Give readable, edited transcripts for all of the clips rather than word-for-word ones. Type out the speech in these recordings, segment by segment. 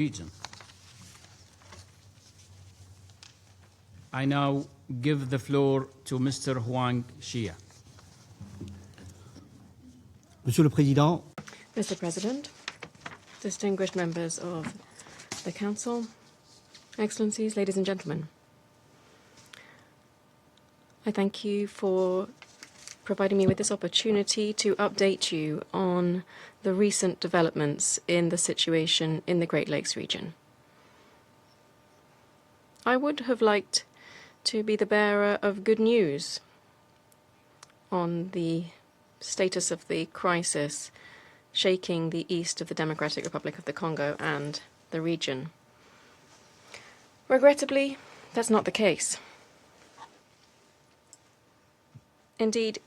region. I now give the floor to Mr. Huang Xia. Monsieur le Président, Mr. President, distinguished members of the Council, Excellencies, ladies and gentlemen, I thank you for providing me with this opportunity to update you on the recent developments in the situation in the Great Lakes region. I would have liked to be the bearer of good news on the status of the crisis shaking the east of the Democratic Republic of the Congo and the region. Regrettably, that's not the case. Indeed,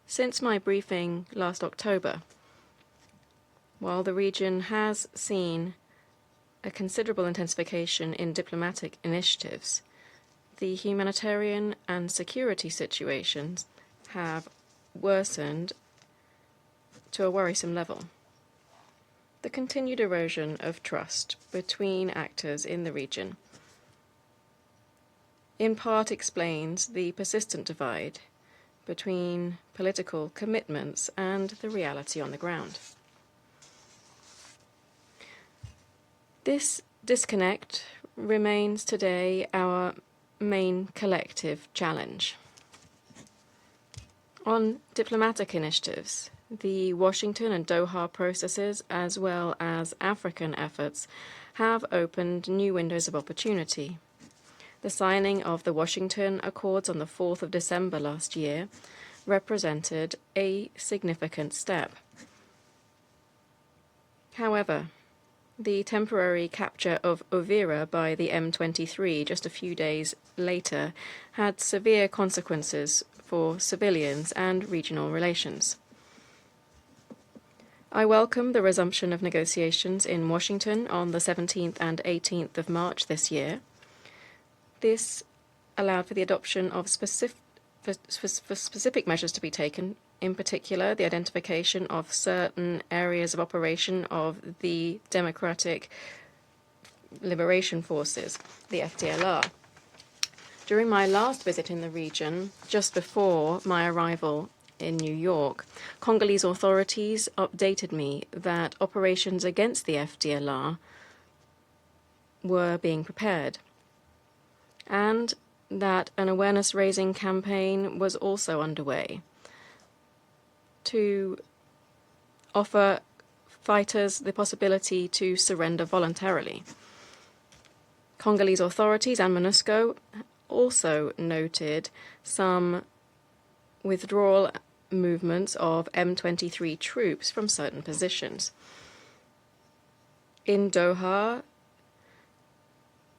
since my briefing last October, while the region has seen a considerable intensification in diplomatic initiatives, the humanitarian and security situations have worsened to a worrisome level. The continued erosion of trust between actors in the region in part explains the persistent divide between political commitments and the reality on the ground. This disconnect remains today our main collective challenge. On diplomatic initiatives, the Washington and Doha processes, as well as African efforts, have opened new windows of opportunity. The signing of the Washington Accords on the 4th of December last year represented a significant step. However, the temporary capture of Uvira by the M23 just a few days later had severe consequences for civilians and regional relations. I welcome the resumption of negotiations in Washington on the 17th and 18th of March this year. This allowed for the adoption of specific measures to be taken, in particular the identification of certain areas of operation of the Democratic Liberation Forces, the FDLR. During my last visit in the region, just before my arrival in New York, Congolese authorities updated me that operations against the FDLR were being prepared, and that an awareness-raising campaign was also underway to offer fighters the possibility to surrender voluntarily. Congolese authorities and MONUSCO also noted some withdrawal movements of M23 troops from certain positions. In Doha,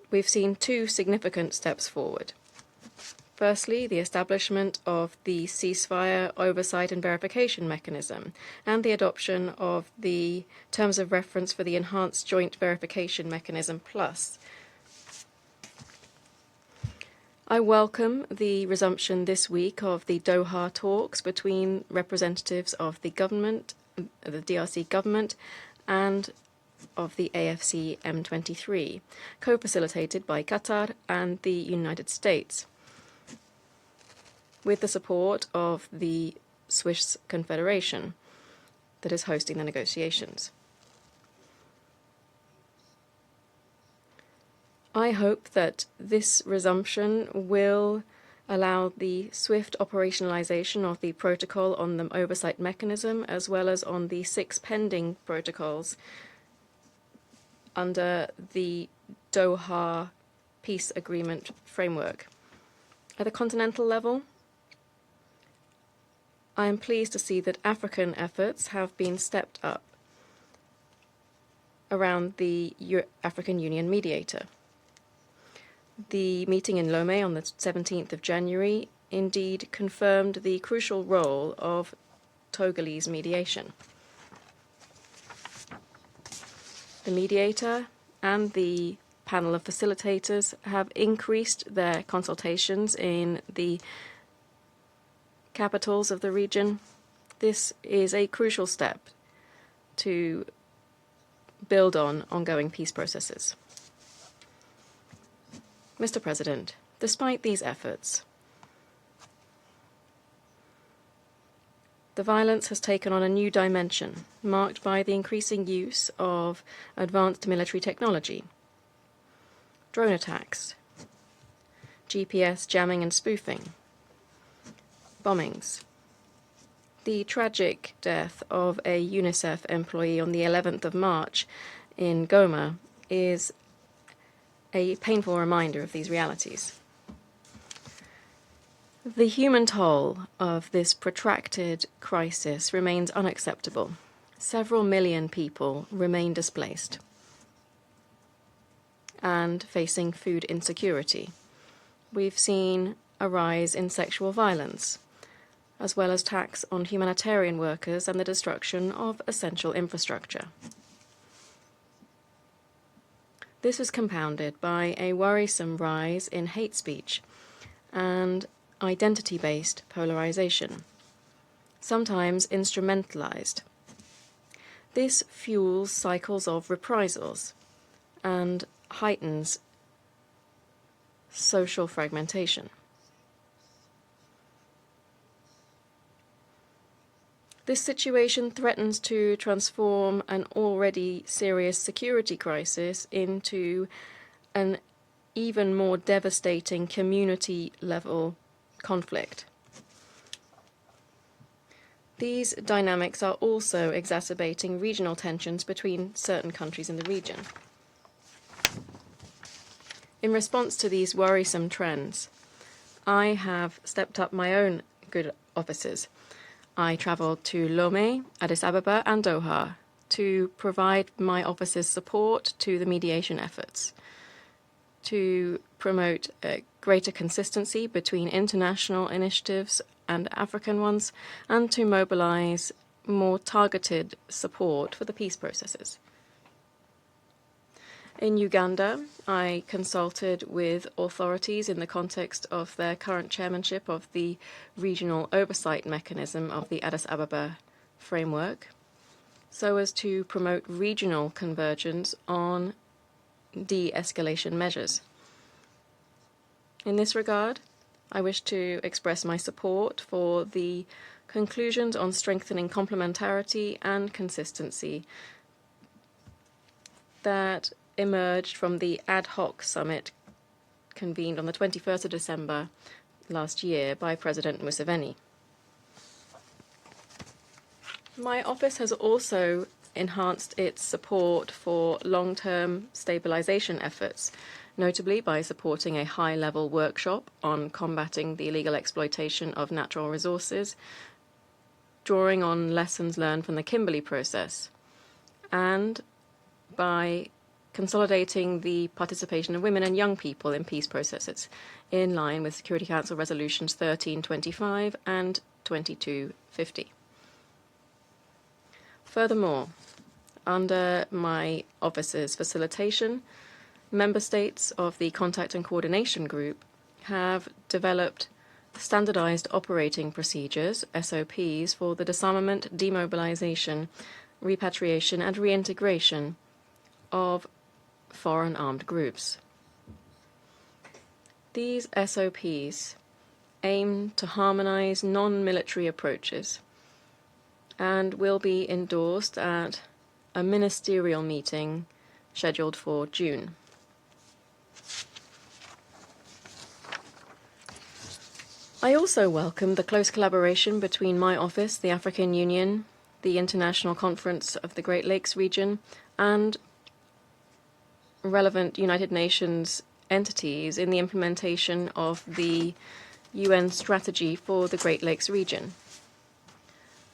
we've seen two significant steps forward. Firstly, the establishment of the ceasefire oversight and verification mechanism and the adoption of the terms of reference for the enhanced joint verification mechanism plus. I welcome the resumption this week of the Doha talks between representatives of the government, the DRC government, and of the AFC M23, co-facilitated by Qatar and the United States, with the support of the Swiss Confederation that is hosting the negotiations. I hope that this resumption will allow the swift operationalization of the protocol on the oversight mechanism, as well as on the 6 pending protocols under the Doha Peace Agreement framework. At the continental level, I am pleased to see that African efforts have been stepped up around the African Union mediator. The meeting in Lomé on the 17th of January indeed confirmed the crucial role of Togolese mediation. The mediator and the panel of facilitators have increased their consultations in the capitals of the region. This is a crucial step to build on ongoing peace processes. Mr. President, despite these efforts, the violence has taken on a new dimension, marked by the increasing use of advanced military technology, drone attacks, GPS jamming and spoofing, bombings. The tragic death of a UNICEF employee on the 11th of March in Goma is a painful reminder of these realities. The human toll of this protracted crisis remains unacceptable. Several million people remain displaced and facing food insecurity. We've seen a rise in sexual violence, as well as attacks on humanitarian workers and the destruction of essential infrastructure. This was compounded by a worrisome rise in hate speech and identity-based polarization, sometimes instrumentalized. This fuels cycles of reprisals and heightens social fragmentation. This situation threatens to transform an already serious security crisis into an even more devastating community-level conflict. These dynamics are also exacerbating regional tensions between certain countries in the region. In response to these worrisome trends, I have stepped up my own good offices. I travelled to Lomé, Addis Ababa and Doha to provide my office's support to the mediation efforts, to promote a greater consistency between international initiatives and African ones, and to mobilize more targeted support for the peace processes. In Uganda, I consulted with authorities in the context of their current chairmanship of the Regional Oversight Mechanism of the Addis Ababa framework, so as to promote regional convergence on de-escalation measures. In this regard, I wish to express my support for the conclusions on strengthening complementarity and consistency that emerged from the ad hoc summit convened on the 21st of December last year by President Museveni. My office has also enhanced its support for long-term stabilization efforts, notably by supporting a high-level workshop on combating the illegal exploitation of natural resources, drawing on lessons learned from the Kimberley process, and by consolidating the participation of women and young people in peace processes, in line with Security Council Resolutions 1325 and 2250. Furthermore, under my office's facilitation, member states of the Contact and Coordination Group have developed standardized operating procedures, SOPs, for the disarmament, demobilization, repatriation, and reintegration of foreign armed groups. These SOPs aim to harmonize non-military approaches and will be endorsed at a ministerial meeting scheduled for June. I also welcome the close collaboration between my office, the African Union, the International Conference of the Great Lakes region, and relevant United Nations entities in the implementation of the UN strategy for the Great Lakes region,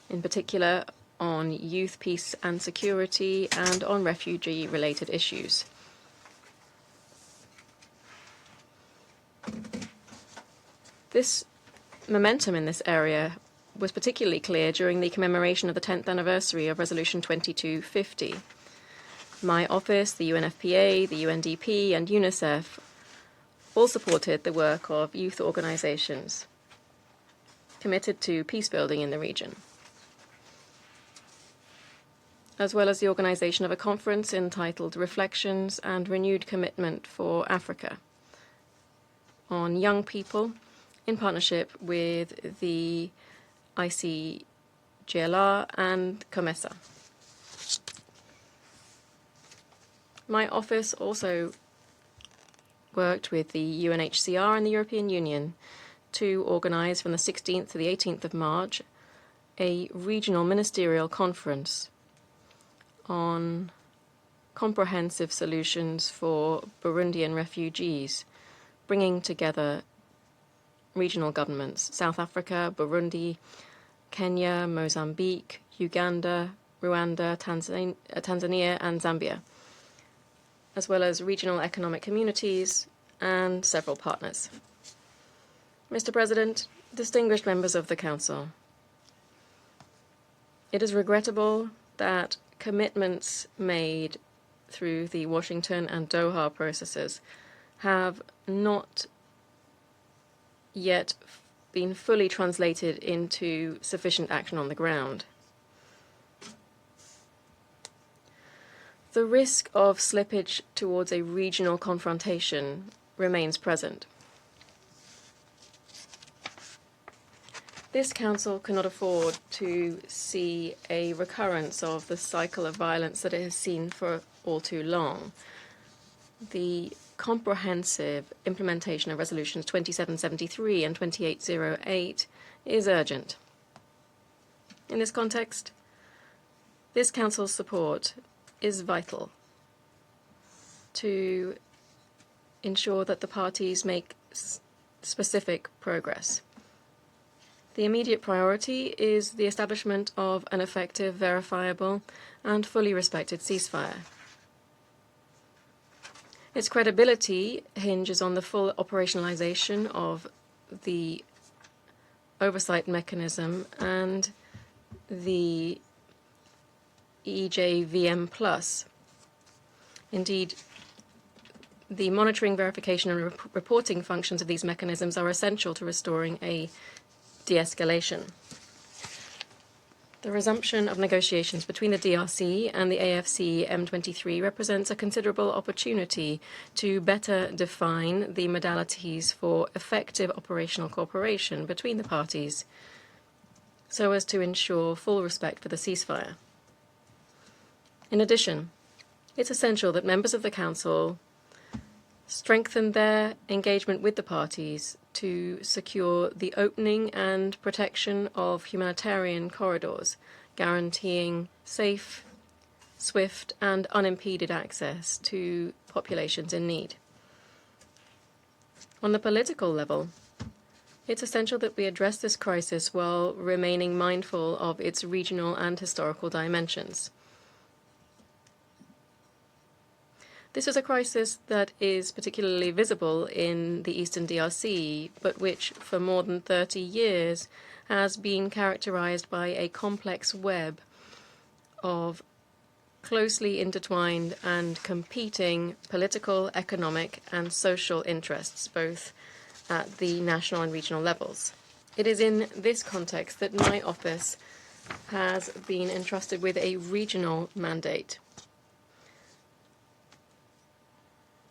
in particular on youth, peace and security, and on refugee-related issues. This momentum in this area was particularly clear during the commemoration of the 10th anniversary of Resolution 2250. My office, the UNFPA, the UNDP, and UNICEF all supported the work of youth organizations committed to peace building in the region. as well as the organization of a conference entitled Reflections and Renewed Commitment for Africa on young people in partnership with the ICGLR and COMESA. My office also worked with the UNHCR and the European Union to organize from the 16th to the 18th of March a regional ministerial conference on comprehensive solutions for Burundian refugees, bringing together regional governments, South Africa, Burundi, Kenya, Mozambique, Uganda, Rwanda, Tanzania, and Zambia, as well as regional economic communities and several partners. Mr. President, distinguished members of the Council, it is regrettable that commitments made through the Washington and Doha processes have not yet been fully translated into sufficient action on the ground. The risk of slippage towards a regional confrontation remains present. This Council cannot afford to see a recurrence of the cycle of violence that it has seen for all too long. The comprehensive implementation of Resolutions 2773 and 2808 is urgent. In this context, this Council's support is vital to ensure that the parties make specific progress. The immediate priority is the establishment of an effective, verifiable, and fully respected ceasefire. Its credibility hinges on the full operationalization of the oversight mechanism and the EJVM+. Indeed, the monitoring, verification, and reporting functions of these mechanisms are essential to restoring a de-escalation. The resumption of negotiations between the DRC and the AFC M23 represents a considerable opportunity to better define the modalities for effective operational cooperation between the parties, so as to ensure full respect for the ceasefire. In addition, it's essential that members of the Council strengthen their engagement with the parties to secure the opening and protection of humanitarian corridors, guaranteeing safe, swift, and unimpeded access to populations in need. On the political level, it's essential that we address this crisis while remaining mindful of its regional and historical dimensions. This is a crisis that is particularly visible in the Eastern DRC, but which, for more than 30 years, has been characterized by a complex web of closely intertwined and competing political, economic, and social interests, both at the national and regional levels. It is in this context that my office has been entrusted with a regional mandate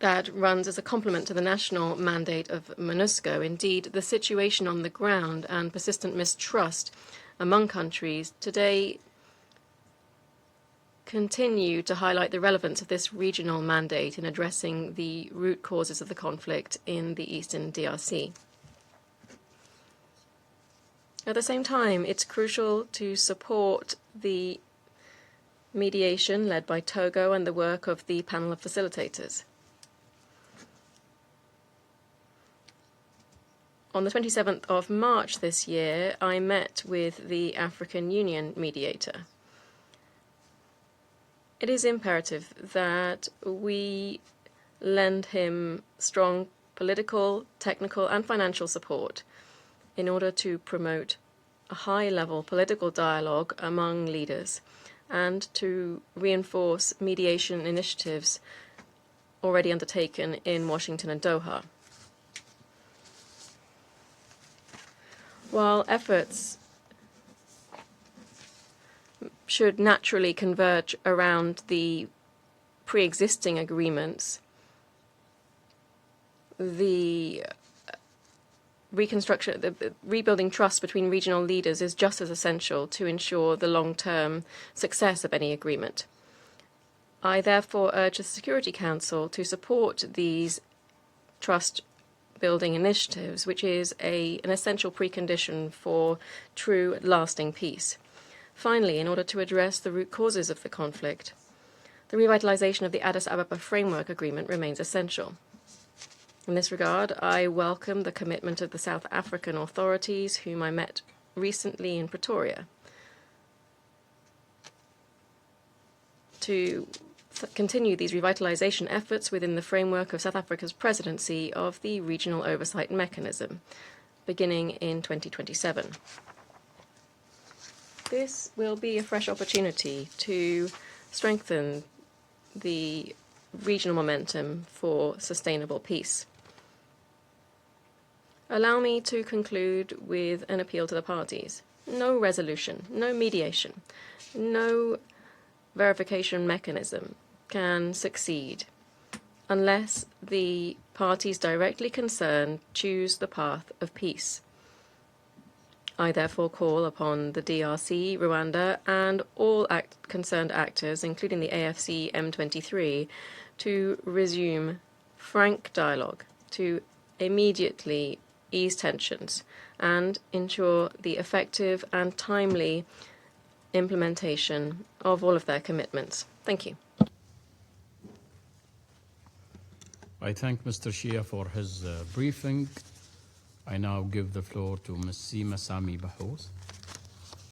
that runs as a complement to the national mandate of MONUSCO. Indeed, the situation on the ground and persistent mistrust among countries today continue to highlight the relevance of this regional mandate in addressing the root causes of the conflict in the Eastern DRC. At the same time, it's crucial to support the mediation led by Togo and the work of the panel of facilitators. On the 27th of March this year, I met with the African Union mediator. It is imperative that we lend him strong political, technical, and financial support in order to promote a high-level political dialogue among leaders and to reinforce mediation initiatives already undertaken in Washington and Doha. While efforts should naturally converge around the pre-existing agreements, the rebuilding trust between regional leaders is just as essential to ensure the long-term success of any agreement. I therefore urge the Security Council to support these trust-building initiatives, which is an essential precondition for true, lasting peace. Finally, in order to address the root causes of the conflict, the revitalization of the Addis Ababa Framework Agreement remains essential. In this regard, I welcome the commitment of the South African authorities, whom I met recently in Pretoria, to continue these revitalization efforts within the framework of South Africa's presidency of the Regional Oversight Mechanism, beginning in 2027. This will be a fresh opportunity to strengthen the regional momentum for sustainable peace. Allow me to conclude with an appeal to the parties. No resolution, no mediation, no verification mechanism can succeed unless the parties directly concerned choose the path of peace. I therefore call upon the DRC, Rwanda, and all concerned actors, including the AFC M23, to resume frank dialogue, to immediately ease tensions, and ensure the effective and timely implementation of all of their commitments. Thank you. I thank Mr. Xia for his briefing. I now give the floor to Ms. Sima Sami Bahous.